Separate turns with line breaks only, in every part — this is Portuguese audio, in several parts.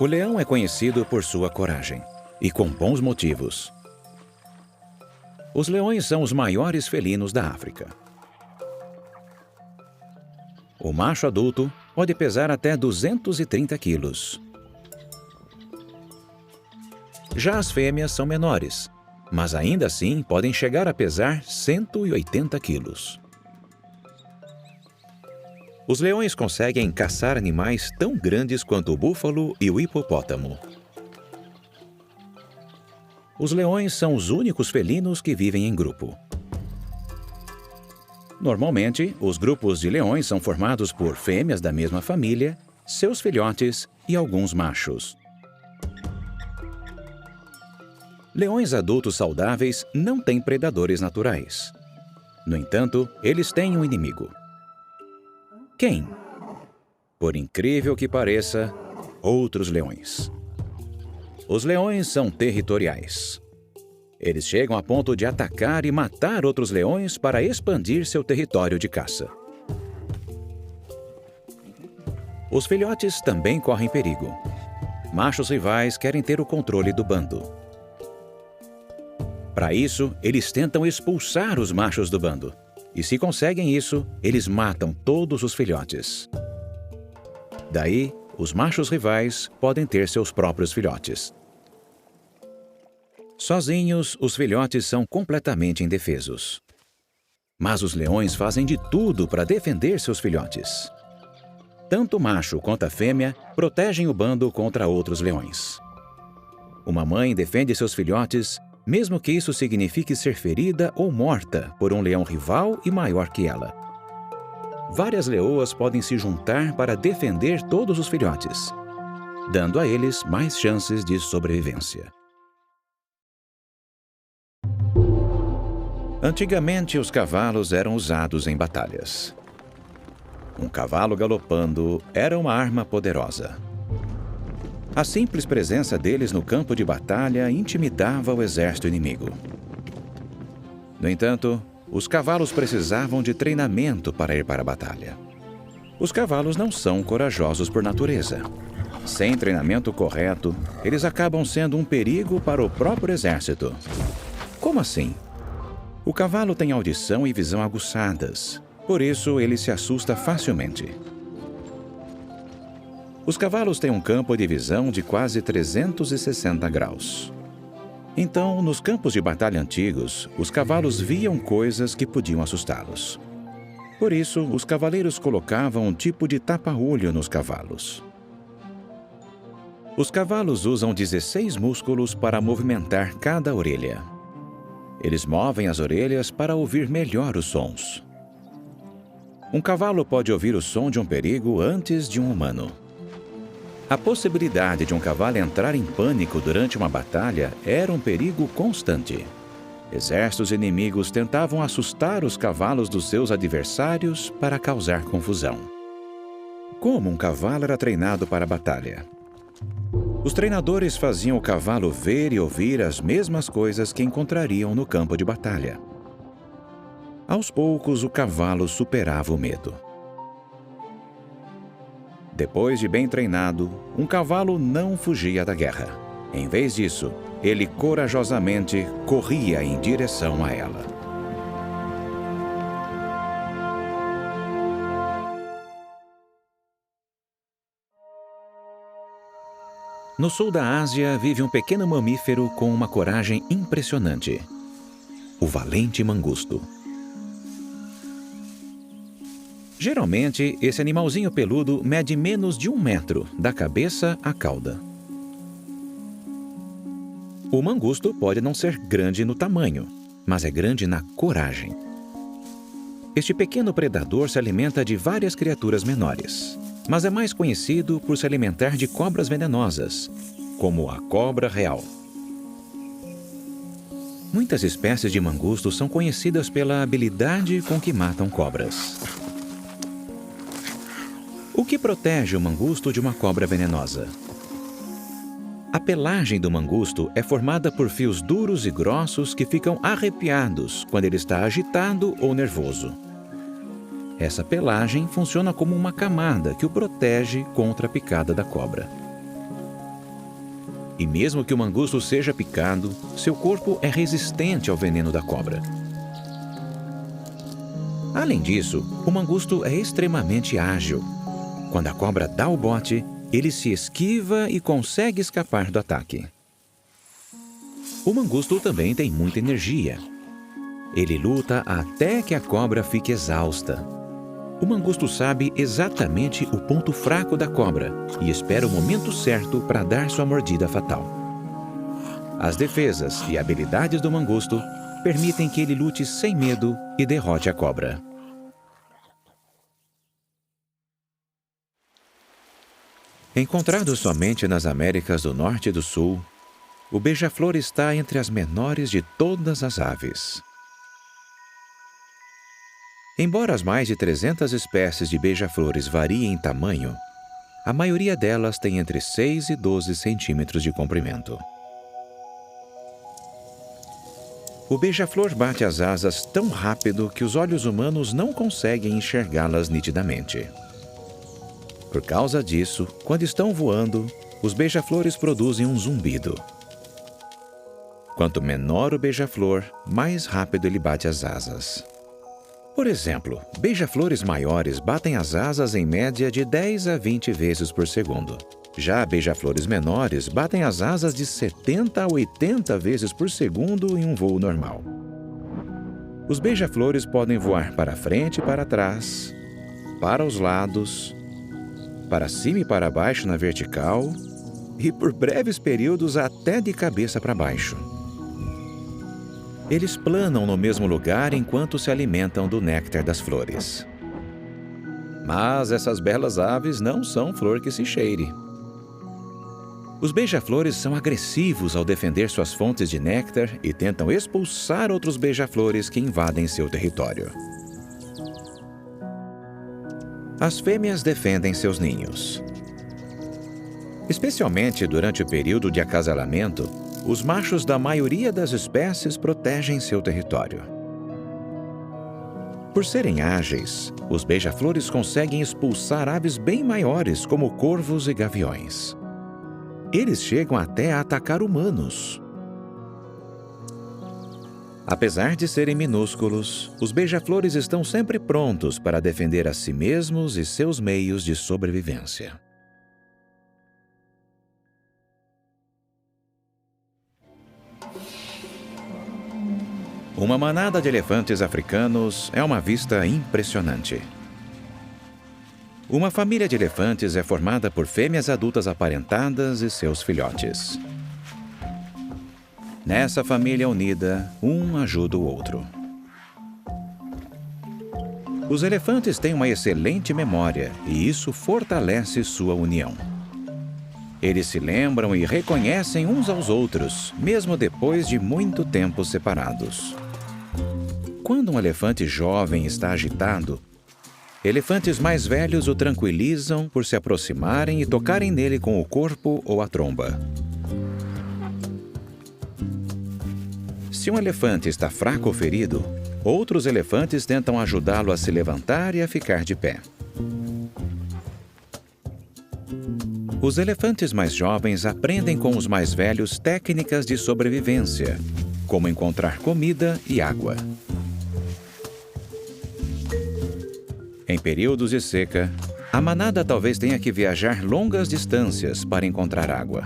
O leão é conhecido por sua coragem, e com bons motivos. Os leões são os maiores felinos da África. O macho adulto pode pesar até 230 quilos. Já as fêmeas são menores, mas ainda assim podem chegar a pesar 180 quilos. Os leões conseguem caçar animais tão grandes quanto o búfalo e o hipopótamo. Os leões são os únicos felinos que vivem em grupo. Normalmente, os grupos de leões são formados por fêmeas da mesma família, seus filhotes e alguns machos. Leões adultos saudáveis não têm predadores naturais. No entanto, eles têm um inimigo. Quem? Por incrível que pareça, outros leões. Os leões são territoriais. Eles chegam a ponto de atacar e matar outros leões para expandir seu território de caça. Os filhotes também correm perigo. Machos rivais querem ter o controle do bando. Para isso, eles tentam expulsar os machos do bando. E se conseguem isso, eles matam todos os filhotes. Daí, os machos rivais podem ter seus próprios filhotes. Sozinhos, os filhotes são completamente indefesos. Mas os leões fazem de tudo para defender seus filhotes. Tanto o macho quanto a fêmea protegem o bando contra outros leões. Uma mãe defende seus filhotes, mesmo que isso signifique ser ferida ou morta por um leão rival e maior que ela. Várias leoas podem se juntar para defender todos os filhotes, dando a eles mais chances de sobrevivência. Antigamente, os cavalos eram usados em batalhas. Um cavalo galopando era uma arma poderosa. A simples presença deles no campo de batalha intimidava o exército inimigo. No entanto, os cavalos precisavam de treinamento para ir para a batalha. Os cavalos não são corajosos por natureza. Sem treinamento correto, eles acabam sendo um perigo para o próprio exército. Como assim? O cavalo tem audição e visão aguçadas, por isso ele se assusta facilmente. Os cavalos têm um campo de visão de quase 360 graus. Então, nos campos de batalha antigos, os cavalos viam coisas que podiam assustá-los. Por isso, os cavaleiros colocavam um tipo de tapa-olho nos cavalos. Os cavalos usam 16 músculos para movimentar cada orelha. Eles movem as orelhas para ouvir melhor os sons. Um cavalo pode ouvir o som de um perigo antes de um humano. A possibilidade de um cavalo entrar em pânico durante uma batalha era um perigo constante. Exércitos inimigos tentavam assustar os cavalos dos seus adversários para causar confusão. Como um cavalo era treinado para a batalha? Os treinadores faziam o cavalo ver e ouvir as mesmas coisas que encontrariam no campo de batalha. Aos poucos, o cavalo superava o medo. Depois de bem treinado, um cavalo não fugia da guerra. Em vez disso, ele corajosamente corria em direção a ela. No sul da Ásia vive um pequeno mamífero com uma coragem impressionante: o valente mangusto. Geralmente, esse animalzinho peludo mede menos de 1 metro, da cabeça à cauda. O mangusto pode não ser grande no tamanho, mas é grande na coragem. Este pequeno predador se alimenta de várias criaturas menores, mas é mais conhecido por se alimentar de cobras venenosas, como a cobra real. Muitas espécies de mangusto são conhecidas pela habilidade com que matam cobras. O que protege o mangusto de uma cobra venenosa? A pelagem do mangusto é formada por fios duros e grossos que ficam arrepiados quando ele está agitado ou nervoso. Essa pelagem funciona como uma camada que o protege contra a picada da cobra. E mesmo que o mangusto seja picado, seu corpo é resistente ao veneno da cobra. Além disso, o mangusto é extremamente ágil. Quando a cobra dá o bote, ele se esquiva e consegue escapar do ataque. O mangusto também tem muita energia. Ele luta até que a cobra fique exausta. O mangusto sabe exatamente o ponto fraco da cobra e espera o momento certo para dar sua mordida fatal. As defesas e habilidades do mangusto permitem que ele lute sem medo e derrote a cobra. Encontrado somente nas Américas do Norte e do Sul, o beija-flor está entre as menores de todas as aves. Embora as mais de 300 espécies de beija-flores variem em tamanho, a maioria delas tem entre 6 e 12 centímetros de comprimento. O beija-flor bate as asas tão rápido que os olhos humanos não conseguem enxergá-las nitidamente. Por causa disso, quando estão voando, os beija-flores produzem um zumbido. Quanto menor o beija-flor, mais rápido ele bate as asas. Por exemplo, beija-flores maiores batem as asas em média de 10 a 20 vezes por segundo. Já beija-flores menores batem as asas de 70 a 80 vezes por segundo em um voo normal. Os beija-flores podem voar para frente e para trás, para os lados, para cima e para baixo na vertical e, por breves períodos, até de cabeça para baixo. Eles planam no mesmo lugar enquanto se alimentam do néctar das flores. Mas essas belas aves não são flor que se cheire. Os beija-flores são agressivos ao defender suas fontes de néctar e tentam expulsar outros beija-flores que invadem seu território. As fêmeas defendem seus ninhos. Especialmente durante o período de acasalamento, os machos da maioria das espécies protegem seu território. Por serem ágeis, os beija-flores conseguem expulsar aves bem maiores, como corvos e gaviões. Eles chegam até a atacar humanos. Apesar de serem minúsculos, os beija-flores estão sempre prontos para defender a si mesmos e seus meios de sobrevivência. Uma manada de elefantes africanos é uma vista impressionante. Uma família de elefantes é formada por fêmeas adultas aparentadas e seus filhotes. Nessa família unida, um ajuda o outro. Os elefantes têm uma excelente memória e isso fortalece sua união. Eles se lembram e reconhecem uns aos outros, mesmo depois de muito tempo separados. Quando um elefante jovem está agitado, elefantes mais velhos o tranquilizam por se aproximarem e tocarem nele com o corpo ou a tromba. Se um elefante está fraco ou ferido, outros elefantes tentam ajudá-lo a se levantar e a ficar de pé. Os elefantes mais jovens aprendem com os mais velhos técnicas de sobrevivência, como encontrar comida e água. Em períodos de seca, a manada talvez tenha que viajar longas distâncias para encontrar água.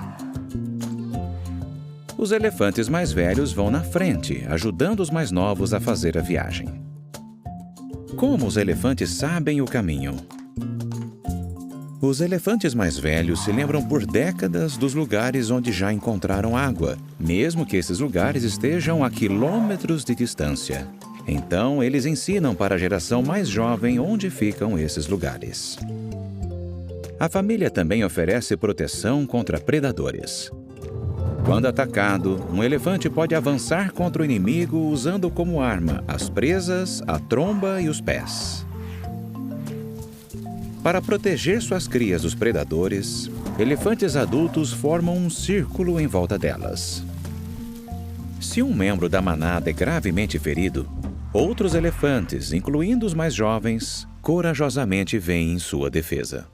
Os elefantes mais velhos vão na frente, ajudando os mais novos a fazer a viagem. Como os elefantes sabem o caminho? Os elefantes mais velhos se lembram por décadas dos lugares onde já encontraram água, mesmo que esses lugares estejam a quilômetros de distância. Então, eles ensinam para a geração mais jovem onde ficam esses lugares. A família também oferece proteção contra predadores. Quando atacado, um elefante pode avançar contra o inimigo usando como arma as presas, a tromba e os pés. Para proteger suas crias dos predadores, elefantes adultos formam um círculo em volta delas. Se um membro da manada é gravemente ferido, outros elefantes, incluindo os mais jovens, corajosamente vêm em sua defesa.